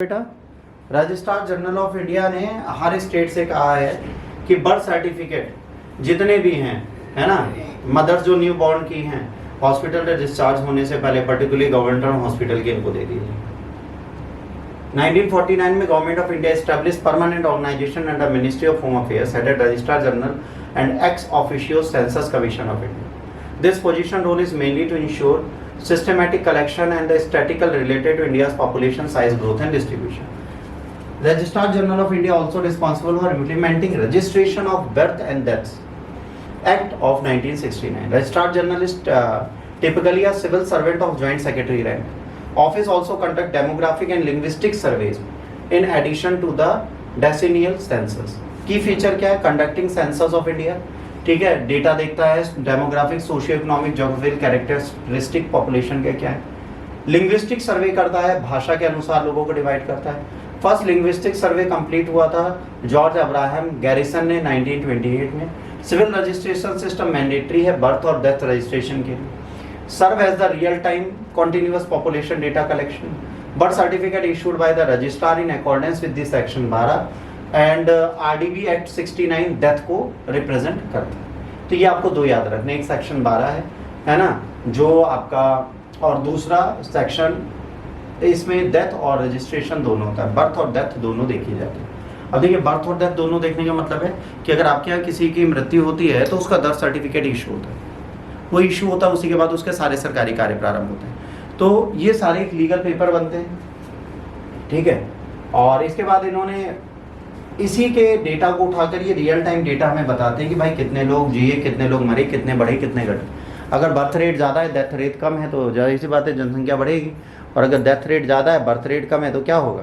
बेटा, registrar general of India ने हर state से कहा है कि बर्थ सर्टिफिकेट जितने भी हैं, है ना, मदर्स जो न्यू बॉर्न की हैं, हॉस्पिटल से डिस्चार्ज होने से पहले पर्टिकुलरली गवर्नमेंट हॉस्पिटल के इनको दे दीजिए। 1949 में government of India establish permanent organisation under ministry of home affairs headed registrar general and ex officio census commission of India. This position role is mainly to ensure systematic collection and the statistical related to India's population size growth and distribution. Registrar General of India also responsible for implementing Registration of Birth and Deaths Act of 1969. Registrar General is typically a civil servant of Joint Secretary rank. Office also conduct demographic and linguistic surveys in addition to the decennial census. Key feature क्या है? Conducting census of India. ठीक है, data देखता है demographic, socio economic, geographical characteristic population के क्या है। Linguistic survey करता है, भाषा के अनुसार लोगों को डिवाइड करता है। फर्स्ट लिंग्विस्टिक सर्वे कंप्लीट हुआ था जॉर्ज अब्राहम गैरिसन ने 1928 में। सिविल रजिस्ट्रेशन सिस्टम मैंडेटरी है बर्थ और डेथ रजिस्ट्रेशन के लिए। Serve as the real time continuous population data collection. Birth certificate issued by the registrar in accordance with this section 12 and RDB act 69 death को represent करता है। तो ये आपको दो याद रखने, एक सेक्शन 12 है ना, जो आपका, और दूसरा सेक्शन इसमें डेथ और रजिस्ट्रेशन दोनों होता है, बर्थ और डेथ दोनों देखी जाती है। अब देखिए, बर्थ और डेथ दोनों देखने का मतलब है कि अगर आपके यहाँ किसी की मृत्यु होती है तो उसका बर्थ सर्टिफिकेट इशू होता है, वो इशू होता है, उसी के बाद उसके सारे सरकारी कार्य प्रारंभ होते हैं। तो ये सारे एक लीगल पेपर बनते हैं, ठीक है। और इसके बाद इन्होंने इसी के डेटा को उठाकर ये रियल टाइम डेटा हमें बताते हैं कि भाई कितने लोग जिए, कितने लोग मरे, कितने बढ़े, कितने घटे। अगर बर्थ रेट ज़्यादा है, डेथ रेट कम है, तो जाहिर सी बात है जनसंख्या बढ़ेगी, और अगर डेथ रेट ज़्यादा है, बर्थ रेट कम है, तो क्या होगा?